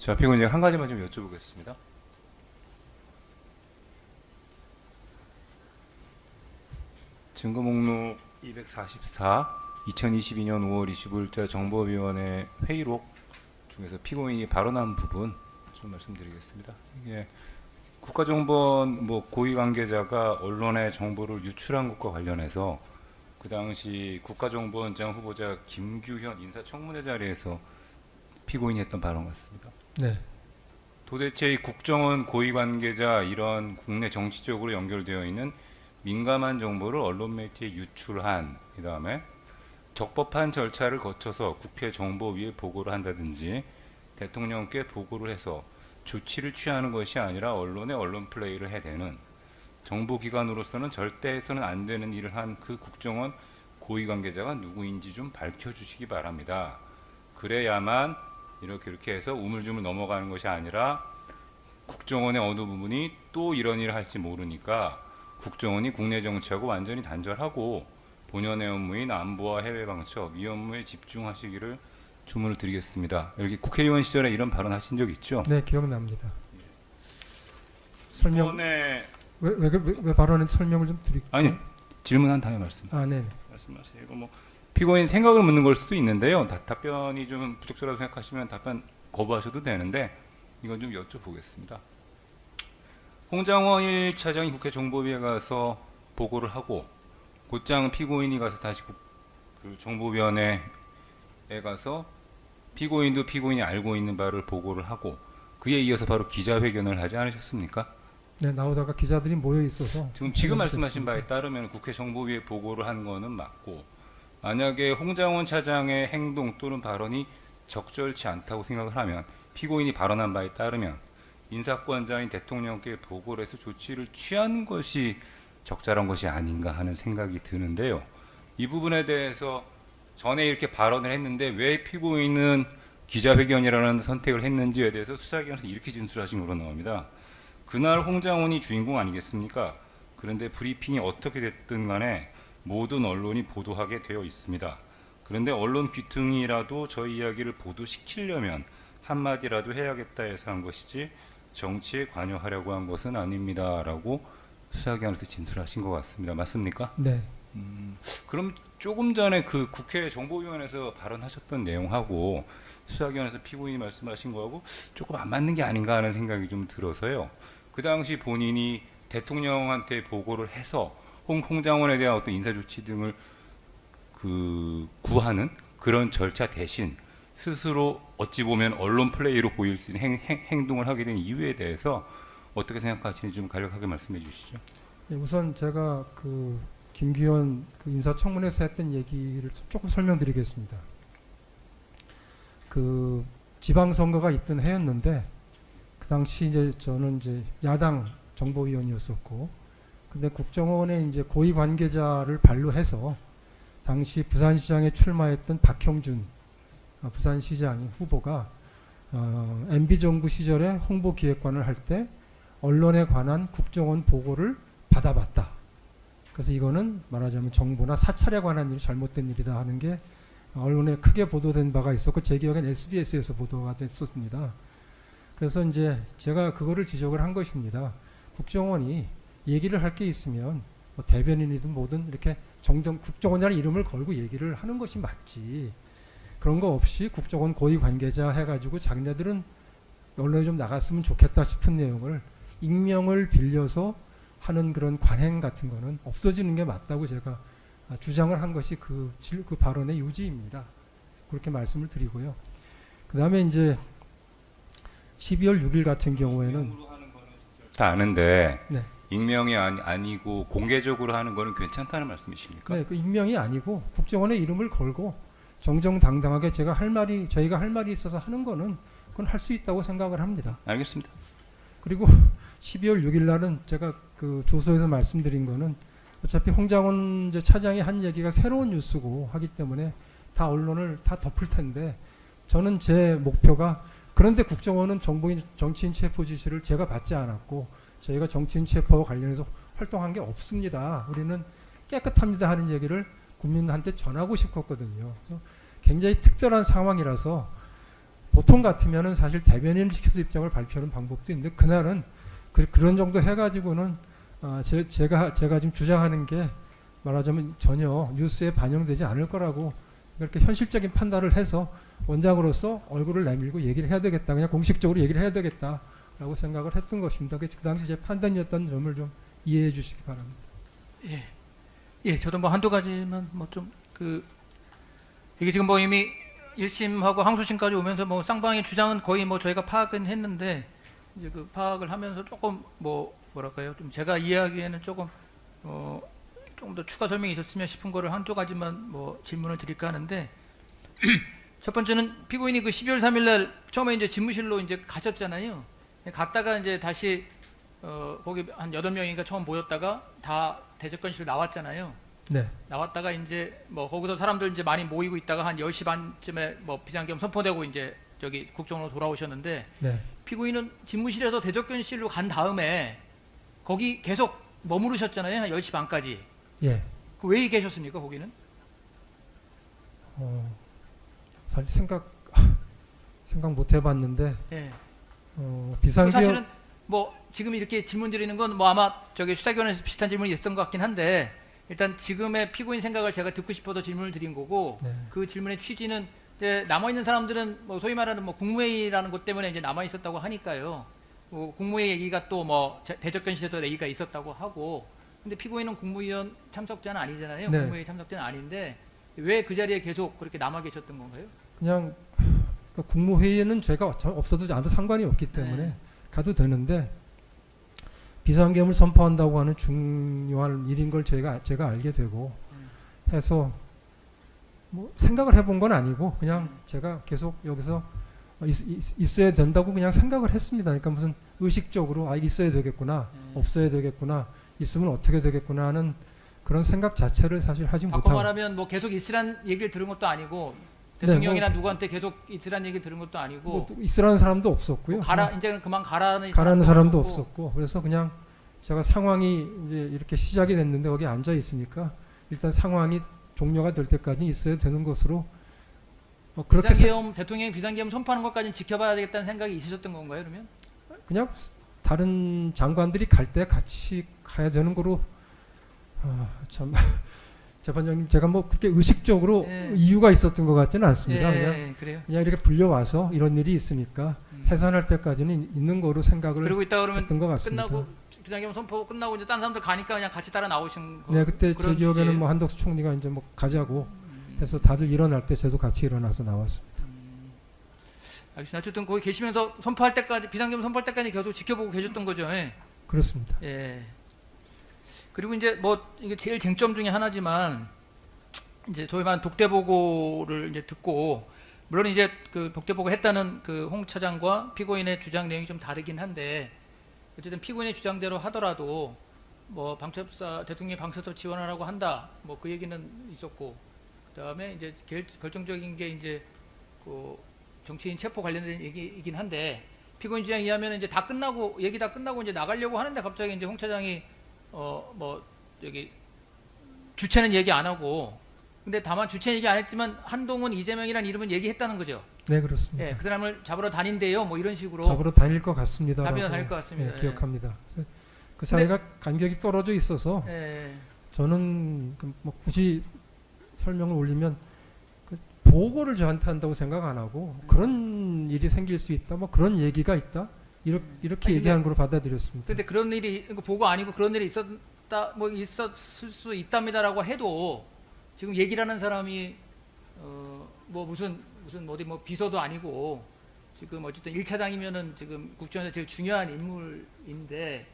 자, 피고인 한 가지만 좀 여쭤보겠습니다. 증거 목록 244, 2022년 5월 25일자 정보위원회 회의록 중에서 피고인이 발언한 부분 좀 말씀드리겠습니다. 이게 국가정보원 고위 관계자가 언론에 정보를 유출한 것과 관련해서 그 당시 국가정보원장 후보자 김규현 인사청문회 자리에서 피고인이 했던 발언 같습니다. 네. 도대체 이 국정원 고위 관계자 이런 국내 정치적으로 연결되어 있는 민감한 정보를 언론 매체에 유출한, 그 다음에 적법한 절차를 거쳐서 국회 정보위에 보고를 한다든지 대통령께 보고를 해서 조치를 취하는 것이 아니라 언론에 언론 플레이를 해대는 정보기관으로서는 절대 해서는 안 되는 일을 한 그 국정원 고위 관계자가 누구인지 좀 밝혀주시기 바랍니다. 그래야만 이렇게 해서 우물쭈물 넘어가는 것이 아니라 국정원의 어느 부분이 또 이런 일을 할지 모르니까 국정원이 국내 정치하고 완전히 단절하고 본연의 업무인 안보와 해외 방첩 이 업무에 집중하시기를 주문을 드리겠습니다. 여기 국회의원 시절에 이런 발언 하신 적 있죠? 네, 기억납니다. 설명 이번에 왜 발언한 설명을 좀 드릴까요? 아니 질문한 다음에 네. 말씀하세요. 이거 피고인 생각을 묻는 걸 수도 있는데요. 답변이 좀 부적절하다고 생각하시면 답변 거부하셔도 되는데 이건 좀 여쭤보겠습니다. 홍장원 1차장이 국회 정보위에 가서 보고를 하고 곧장 피고인이 가서 다시 그 정보위원회에 가서 피고인도 피고인이 알고 있는 바를 보고를 하고 그에 이어서 바로 기자회견을 하지 않으셨습니까? 네, 나오다가 기자들이 모여 있어서 지금 말씀하신 바에 따르면 국회 정보위에 보고를 한 거는 맞고, 만약에 홍장원 차장의 행동 또는 발언이 적절치 않다고 생각을 하면 피고인이 발언한 바에 따르면 인사권자인 대통령께 보고를 해서 조치를 취하는 것이 적절한 것이 아닌가 하는 생각이 드는데요. 이 부분에 대해서 전에 이렇게 발언을 했는데 왜 피고인은 기자회견이라는 선택을 했는지에 대해서 수사기관에서 이렇게 진술하신 걸로 나옵니다. 그날 홍장원이 주인공 아니겠습니까? 그런데 브리핑이 어떻게 됐든 간에 모든 언론이 보도하게 되어 있습니다. 그런데 언론 귀퉁이라도 저희 이야기를 보도시키려면 한마디라도 해야겠다 해서 한 것이지 정치에 관여하려고 한 것은 아닙니다. 라고 수사기관에서 진술하신 것 같습니다. 맞습니까? 네. 그럼 조금 전에 그 국회 정보위원회에서 발언하셨던 내용하고 수사기관에서 피고인이 말씀하신 거하고 조금 안 맞는 게 아닌가 하는 생각이 좀 들어서요. 그 당시 본인이 대통령한테 보고를 해서 홍장원에 대한 어떤 인사조치 등을 구하는 그런 절차 대신 스스로 어찌 보면 언론 플레이로 보일 수 있는 행동을 하게 된 이유에 대해서 어떻게 생각하시는지 좀 간략하게 말씀해 주시죠. 네, 우선 제가 김규현 인사청문회에서 했던 얘기를 조금 설명드리겠습니다. 지방선거가 있던 해였는데 그 당시 저는 야당 정보위원이었었고, 근데 국정원의 고위 관계자를 반로해서 당시 부산시장에 출마했던 박형준 부산시장이 후보가 MB정부 시절에 홍보기획관을 할 때 언론에 관한 국정원 보고를 받아봤다. 그래서 이거는 말하자면 정보나 사찰에 관한 일이 잘못된 일이다 하는 게 언론에 크게 보도된 바가 있었고, 제 기억엔 SBS에서 보도가 됐었습니다. 그래서 제가 그거를 지적을 한 것입니다. 국정원이 얘기를 할 게 있으면 대변인이든 뭐든 이렇게 국정원이라는 이름을 걸고 얘기를 하는 것이 맞지. 그런 거 없이 국정원 고위 관계자 해가지고 자기네들은 언론에 좀 나갔으면 좋겠다 싶은 내용을 익명을 빌려서 하는 그런 관행 같은 거는 없어지는 게 맞다고 제가 주장을 한 것이 그 발언의 요지입니다. 그렇게 말씀을 드리고요. 그 다음에 12월 6일 같은 경우에는 다 아는데 네. 익명이 아니고 공개적으로 하는 거는 괜찮다는 말씀이십니까? 네, 익명이 아니고 국정원의 이름을 걸고 정정당당하게 저희가 할 말이 있어서 하는 거는 그건 할 수 있다고 생각을 합니다. 알겠습니다. 그리고 12월 6일 날은 제가 조서에서 말씀드린 거는 어차피 홍장원 차장이 한 얘기가 새로운 뉴스고 하기 때문에 다 언론을 다 덮을 텐데, 저는 제 목표가, 그런데 국정원은 정치인 체포 지시를 제가 받지 않았고 저희가 정치인 체포와 관련해서 활동한 게 없습니다. 우리는 깨끗합니다 하는 얘기를 국민한테 전하고 싶었거든요. 그래서 굉장히 특별한 상황이라서 보통 같으면은 사실 대변인을 시켜서 입장을 발표하는 방법도 있는데 그날은 그런 정도 해가지고는 제가 지금 주장하는 게 말하자면 전혀 뉴스에 반영되지 않을 거라고 그렇게 현실적인 판단을 해서 원장으로서 얼굴을 내밀고 얘기를 해야 되겠다. 그냥 공식적으로 얘기를 해야 되겠다라고 생각을 했던 것입니다. 그 당시 제 판단이었던 점을 좀 이해해 주시기 바랍니다. 예, 예, 저도 뭐 한두 가지만 뭐 좀 이게 지금 뭐 이미 1심하고 항소심까지 오면서 뭐 쌍방의 주장은 거의 뭐 저희가 파악은 했는데 이제 그 파악을 하면서 조금 뭐랄까요, 좀 제가 이해하기에는 조금 조금 더 추가 설명이 있었으면 싶은 거를 한두 가지만 뭐 질문을 드릴까 하는데 첫 번째는 피고인이 그 12월 3일 날 처음에 이제 집무실로 이제 가셨잖아요. 갔다가 이제 다시 거기 한 8명인가 처음 모였다가 다 대접관실로 나왔잖아요. 네, 나왔다가 이제 뭐 거기서 사람들 이제 많이 모이고 있다가 한 10시 반쯤에 뭐 비상계엄 선포되고 이제 저기 국정으로 돌아오셨는데 네. 피고인은 집무실에서 대접견실로 간 다음에 거기 계속 머무르셨잖아요. 한 10시 반까지. 예. 그 왜 계셨습니까, 거기는? 사실 생각 못 해봤는데 예. 비상계엄 사실은 뭐 지금 이렇게 질문 드리는 건 뭐 아마 저기 수사기관에서 비슷한 질문이 있었던 것 같긴 한데 일단 지금의 피고인 생각을 제가 듣고 싶어서 질문을 드린 거고 네. 그 질문의 취지는 이제 남아 있는 사람들은 뭐 소위 말하는 뭐 국무회의라는 것 때문에 이제 남아 있었다고 하니까요. 뭐 국무회의 얘기가 또 뭐 대접견실에도 얘기가 있었다고 하고 근데 피고인은 국무위원 참석자는 아니잖아요. 네. 국무회의 참석자는 아닌데 왜 그 자리에 계속 그렇게 남아 계셨던 건가요? 그냥 국무회의에는 제가 없어도 아무 상관이 없기 때문에 네. 가도 되는데 비상계엄을 선포한다고 하는 중요한 일인 걸 제가 알게 되고 해서 뭐 생각을 해본 건 아니고 그냥 제가 계속 여기서 있어야 된다고 그냥 생각을 했습니다. 그러니까 무슨 의식적으로 있어야 되겠구나, 없어야 되겠구나, 있으면 어떻게 되겠구나 하는 그런 생각 자체를 사실 하지 바꿔 못하고. 말하면 뭐 계속 있으란 얘기를 들은 것도 아니고 네, 대통령이나 누구한테 계속 있으란 얘기를 들은 것도 아니고 뭐 있으라는 사람도 없었고요. 뭐 가라 이제는 그만 가라는 사람도 없었고. 없었고 그래서 그냥 제가 상황이 이제 이렇게 시작이 됐는데 거기 앉아 있으니까 일단 상황이 종료가 될 때까지 있어야 되는 것으로 그렇게 비상계엄 대통령이 비상계엄 선포하는 것까지는 지켜봐야 되겠다는 생각이 있으셨던 건가요, 그러면? 그냥 다른 장관들이 갈 때 같이 가야 되는 거로 참 재판장님 제가 뭐 그렇게 의식적으로 예. 이유가 있었던 것 같지는 않습니다. 예, 그래요. 그냥 이렇게 불려와서 이런 일이 있으니까 해산할 때까지는 있는 거로 생각을 그리고 있다 그러면 했던 것 같습니다. 끝나고 비상계엄 선포 끝나고 이제 다른 사람들 가니까 그냥 같이 따라 나오신 거. 네, 그때 제 그런 기억에는 주제예요. 뭐 한덕수 총리가 이제 뭐 가자고 해서 다들 일어날 때 저도 같이 일어나서 나왔습니다. 알겠습니다. 어쨌든 거기 계시면서 선포할 때까지 비상계엄 선포할 때까지 계속 지켜보고 계셨던 거죠. 예. 그렇습니다. 예. 그리고 이제 뭐 이게 제일 쟁점 중에 하나지만 이제 소위 말하는 독대 보고를 이제 듣고 물론 이제 그 독대 보고 했다는 그 홍 차장과 피고인의 주장 내용이 좀 다르긴 한데 어쨌든 피고인의 주장대로 하더라도 뭐 방첩사 대통령이 방첩사 지원하라고 한다 뭐 그 얘기는 있었고 그다음에 이제 결정적인 게 이제 그 정치인 체포 관련된 얘기이긴 한데 피고인 주장에 의하면 이제 다 끝나고 얘기 다 끝나고 이제 나가려고 하는데 갑자기 이제 홍 차장이 뭐 여기 주체는 얘기 안 하고 근데 다만 주체 얘기 안 했지만 한동훈 이재명이라는 이름은 얘기했다는 거죠. 네, 그렇습니다. 예, 그 사람을 잡으러 다닌대요. 뭐 이런 식으로 잡으러 다닐 것 같습니다. 잡으러 다닐 것 같습니다. 예. 기억합니다. 그래서 그 사이가 간격이 떨어져 있어서 예. 저는 뭐 굳이 설명을 올리면 그 보고를 저한테 한다고 생각 안 하고 그런 일이 생길 수 있다, 뭐 그런 얘기가 있다 이렇게 아니, 얘기한 걸로 받아들였습니다. 근데 그런 일이 이거 보고 아니고 그런 일이 있었다 뭐 있었을 수 있답니다라고 해도 지금 얘기를 하는 사람이 뭐 무슨 어디 뭐 비서도 아니고 지금 어쨌든 1차장이면은 지금 국정에서 제일 중요한 인물인데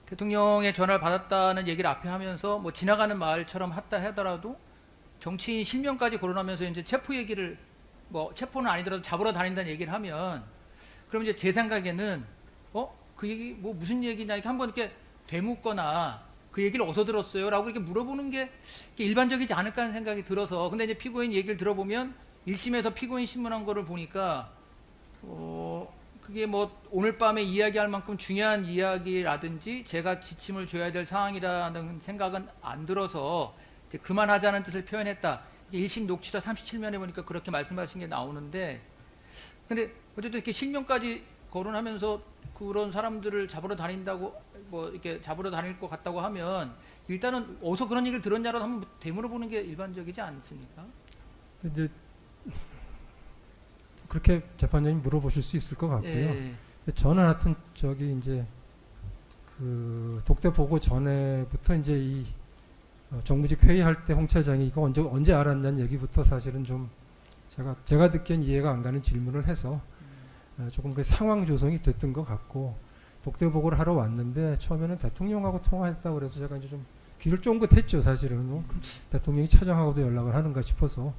대통령의 전화를 받았다는 얘기를 앞에 하면서 뭐 지나가는 말처럼 했다 하더라도 정치인 실명까지 거론하면서 이제 체포 얘기를 뭐 체포는 아니더라도 잡으러 다닌다는 얘기를 하면 그럼 이제 제 생각에는 그 얘기 뭐 무슨 얘기냐 이렇게 한번 이렇게 되묻거나 그 얘기를 어디서 들었어요?라고 이렇게 물어보는 게 일반적이지 않을까 하는 생각이 들어서 근데 이제 피고인 얘기를 들어보면 1심에서 피고인 신문한 거를 보니까 그게 뭐 오늘 밤에 이야기할 만큼 중요한 이야기라든지 제가 지침을 줘야 될 상황이라는 생각은 안 들어서 이제 그만하자는 뜻을 표현했다. 1심 녹취서 37면에 보니까 그렇게 말씀하신 게 나오는데 근데 어쨌든 이렇게 실명까지 거론하면서 그런 사람들을 잡으러 다닌다고 뭐 이렇게 잡으러 다닐 것 같다고 하면 일단은 어디서 그런 얘기를 들었냐라도 한번 되물어 보는 게 일반적이지 않습니까? 이제 그렇게 재판장님 물어보실 수 있을 것 같고요. 예. 저는 하여튼 저기 이제 그 독대 보고 전에부터 이제 이 정무직 회의할 때 홍 차장이 이거 언제 알았냐는 얘기부터 사실은 좀 제가 듣기엔 이해가 안 가는 질문을 해서 조금 그 상황 조성이 됐던 것 같고, 독대 보고를 하러 왔는데 처음에는 대통령하고 통화했다고 그래서 제가 이제 좀 귀를 쫑긋했죠. 사실은 대통령이 차장하고도 연락을 하는가 싶어서.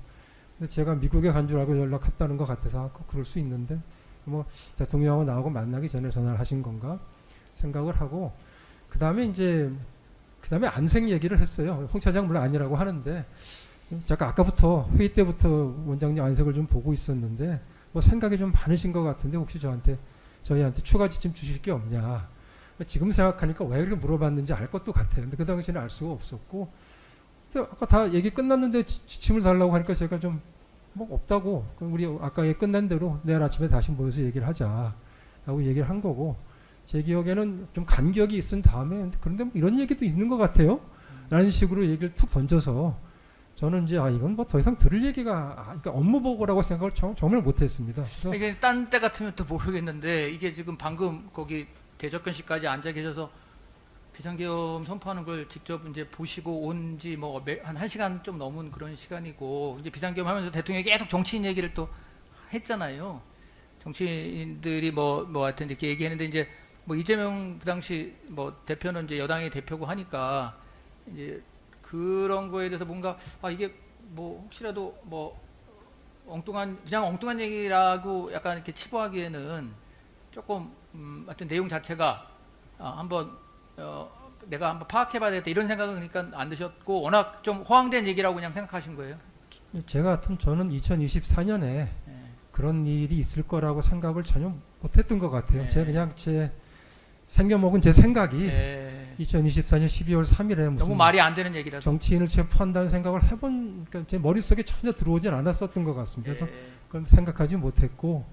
근데 제가 미국에 간 줄 알고 연락했다는 것 같아서 그럴 수 있는데 뭐 대통령하고 나하고 만나기 전에 전화를 하신 건가 생각을 하고, 그 다음에 안생 얘기를 했어요. 홍 차장 물론 아니라고 하는데 제가 아까부터 회의 때부터 원장님 안색을 좀 보고 있었는데 뭐 생각이 좀 많으신 것 같은데 혹시 저희한테 추가 지침 주실 게 없냐. 지금 생각하니까 왜 이렇게 물어봤는지 알 것도 같아요. 근데 그 당시에는 알 수가 없었고, 근데 아까 다 얘기 끝났는데 지침을 달라고 하니까 제가 좀 뭐 없다고, 그럼 우리 아까 얘기 끝난 대로 내일 아침에 다시 모여서 얘기를 하자라고 얘기를 한 거고, 제 기억에는 좀 간격이 있은 다음에 그런데 뭐 이런 얘기도 있는 것 같아요 라는 식으로 얘기를 툭 던져서 저는 이제 이건 뭐 더 이상 들을 얘기가 그러니까 업무 보고라고 생각을 정말 못했습니다. 그래서 이게 딴 때 같으면 또 모르겠는데 이게 지금 방금 거기 대접견 씨까지 앉아 계셔서 비상계엄 선포하는 걸 직접 이제 보시고 온 지 뭐 한 1시간 좀 넘은 그런 시간이고, 이제 비상계엄 하면서 대통령이 계속 정치인 얘기를 또 했잖아요. 정치인들이 뭐 하여튼 이렇게 얘기했는데, 이제 뭐 이재명 그 당시 뭐 대표는 이제 여당의 대표고 하니까 이제 그런 거에 대해서 뭔가 이게 뭐 혹시라도 뭐 그냥 엉뚱한 얘기라고 약간 이렇게 치부하기에는 조금 하여튼 내용 자체가 한번 내가 한번 파악해봐야 되겠다 이런 생각은 그러니까 안 드셨고, 워낙 좀 호황된 얘기라고 그냥 생각하신 거예요. 제가 하여튼 저는 2024년에 예. 그런 일이 있을 거라고 생각을 전혀 못했던 것 같아요. 네. 제가 그냥 생겨먹은 제 생각이 예. 2024년 12월 3일에 무슨 너무 말이 안 되는 얘기라서. 정치인을 체포한다는 생각을 그러니까 제 머릿속에 전혀 들어오진 않았었던 것 같습니다. 그래서 예. 그건 생각하지 못했고,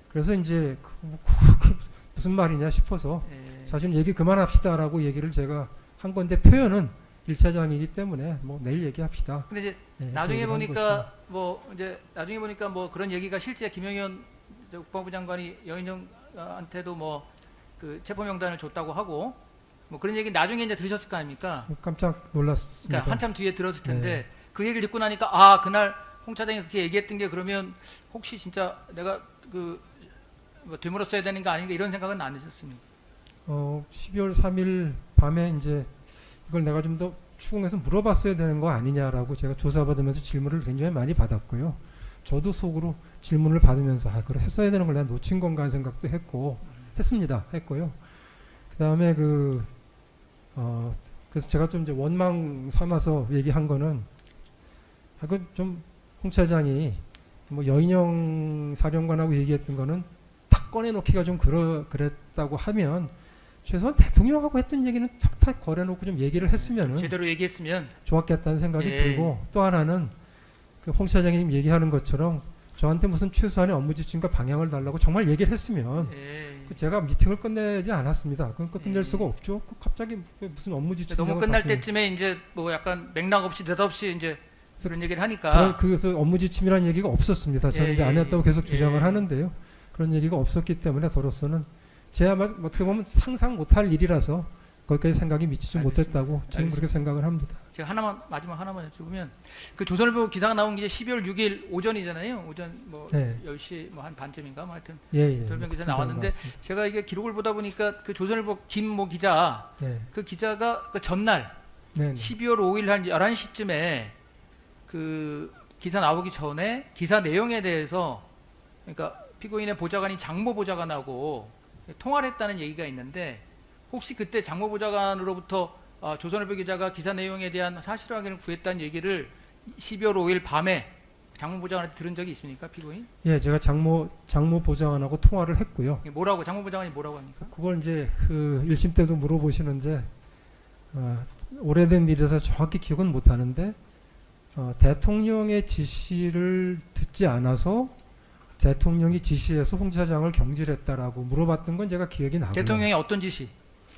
그래서 이제 무슨 말이냐 싶어서 예. 사실 얘기 그만합시다라고 얘기를 제가 한 건데, 표현은 1차장이기 때문에 뭐 내일 얘기합시다. 근데 이제 네, 나중에 얘기를 한 보니까 나중에 보니까 뭐 그런 얘기가 실제 김영현 국방부 장관이 여인영한테도 뭐 그 체포 명단을 줬다고 하고 뭐 그런 얘기 나중에 이제 들으셨을 거 아닙니까? 거죠. 깜짝 놀랐습니다. 그러니까 한참 뒤에 들었을 텐데 그 얘기를 듣고 나니까 그날 홍 차장이 그렇게 얘기했던 게 그러면 혹시 진짜 내가 뭐 되물었어야 되는 거 아닌가 이런 생각은 안 드셨습니까? 12월 3일 밤에 이제 이걸 내가 좀 더 추궁해서 물어봤어야 되는 거 아니냐라고 제가 조사받으면서 질문을 굉장히 많이 받았고요. 저도 속으로 질문을 받으면서 그걸 했어야 되는 걸 내가 놓친 건가 하는 생각도 했고요. 그 다음에 그래서 제가 좀 이제 원망 삼아서 얘기한 거는 좀 홍 차장이 뭐 여인영 사령관하고 얘기했던 거는 탁 꺼내놓기가 좀 그랬다고 하면 최소한 대통령하고 했던 얘기는 툭탁 걸어놓고 좀 얘기를 했으면은 제대로 얘기했으면 좋았겠다는 생각이 들고, 또 하나는 그 홍 차장이 지금 얘기하는 것처럼 저한테 무슨 최소한의 업무 지침과 방향을 달라고 정말 얘기를 했으면 제가 미팅을 끝내지 않았습니다. 그건 끝낼 수가 없죠. 갑자기 무슨 업무 지침 너무 끝날 때쯤에 이제 뭐 약간 맥락 없이 대답없이 이제 그런 얘기를 하니까 그래서 업무 지침이라는 얘기가 없었습니다. 저는 이제 안 했다고 계속 주장을 하는데요. 그런 얘기가 없었기 때문에 저로서는 제가 어떻게 보면 상상 못할 일이라서 거기까지 생각이 미치지 못했다고 지금 그렇게 생각을 합니다. 제가 마지막 하나만 여쭤보면, 그 조선일보 기사가 나온 게 12월 6일 오전이잖아요. 오전 뭐 10시 뭐 한 반쯤인가 뭐 하여튼 별명 기사 나왔는데, 제가 이게 기록을 보다 보니까 그 조선일보 김모 기자 그 기자가 그 전날 12월 5일 한 11시쯤에 그 기사 나오기 전에 기사 내용에 대해서, 그러니까 피고인의 보좌관이 장모 보좌관하고 통화를 했다는 얘기가 있는데, 혹시 그때 장모 보좌관으로부터 조선일보 기자가 기사 내용에 대한 사실 확인을 구했다는 얘기를 12월 5일 밤에 장모 보좌관한테 들은 적이 있습니까, 피고인? 예, 제가 장모 보좌관하고 통화를 했고요. 장모 보좌관이 뭐라고 합니까? 그걸 이제 그 1심 때도 물어보시는데 오래된 일이라서 정확히 기억은 못 하는데 대통령의 지시를 듣지 않아서 대통령이 지시해서 홍 차장을 경질했다라고 물어봤던 건 제가 기억이 나고요. 대통령이 어떤 지시?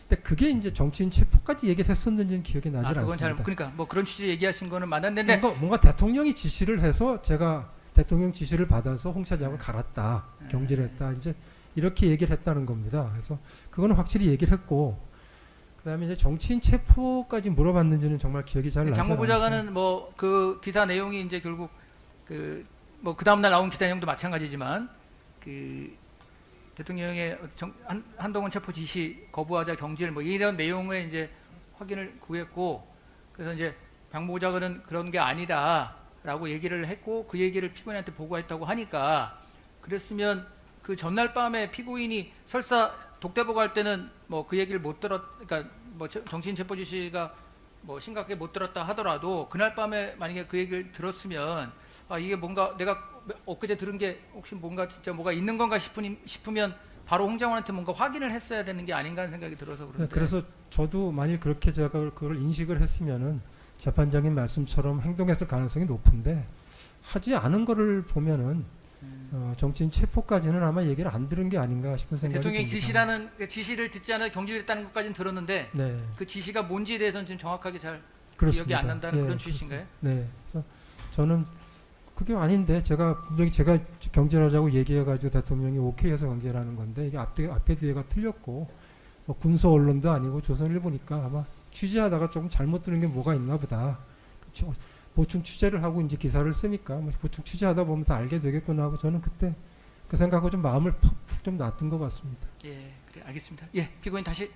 근데 그게 이제 정치인 체포까지 얘기를 했었는지는 기억이 나질 그건 잘 않습니다. 그러니까 뭐 그런 취지 얘기하신 거는 맞았는데 뭔가 대통령이 지시를 해서 제가 대통령 지시를 받아서 홍 차장을 갈았다, 경질했다, 이제 이렇게 얘기를 했다는 겁니다. 그래서 그거는 확실히 얘기를 했고, 그다음에 이제 정치인 체포까지 물어봤는지는 정말 기억이 잘 나지 않아요. 장모부 장관은 뭐 그 기사 내용이 이제 결국 그 다음 날 나온 기사 내용도 마찬가지지만 그 대통령의 한동훈 체포 지시 거부하자 경질 뭐 이런 내용의 이제 확인을 구했고, 그래서 이제 장모부 장관은 그런 게 아니다라고 얘기를 했고 그 얘기를 피고인한테 보고했다고 하니까, 그랬으면 그 전날 밤에 피고인이 설사 독대보고 할 때는 뭐 그 얘기를 못 그러니까 뭐 정치인 체포 지시가 뭐 심각하게 못 들었다 하더라도 그날 밤에 만약에 그 얘기를 들었으면 이게 뭔가 내가 엊그제 들은 게 혹시 뭔가 진짜 뭐가 있는 건가 싶으면 바로 홍장원한테 뭔가 확인을 했어야 되는 게 아닌가 하는 생각이 들어서 그런데. 그래서 저도 만일 그렇게 제가 그걸 인식을 했으면은 재판장님 말씀처럼 행동했을 가능성이 높은데, 하지 않은 거를 보면은 정치인 체포까지는 아마 얘기를 안 들은 게 아닌가 싶은 생각이 대통령이 듭니다. 지시라는 지시를 듣지 않아 경질했다는 것까지는 들었는데 네, 그 지시가 뭔지에 대해서는 지금 정확하게 잘 그렇습니다. 기억이 안 난다는 예, 그런 취지인가요? 네, 그래서 저는 그게 아닌데 분명히 제가 경질하자고 얘기해가지고 대통령이 오케이해서 경질하는 건데, 이게 앞에 뒤에가 틀렸고 뭐 군소 언론도 아니고 조선일보니까 아마 취재하다가 조금 잘못 들은 게 뭐가 있나 보다. 그쵸? 보충 취재를 하고 이제 기사를 쓰니까 뭐 보충 취재하다 보면 다 알게 되겠구나 하고 저는 그때 그 생각하고 좀 마음을 푹 좀 놨던 것 같습니다. 예, 그래 알겠습니다. 예, 피고인 다시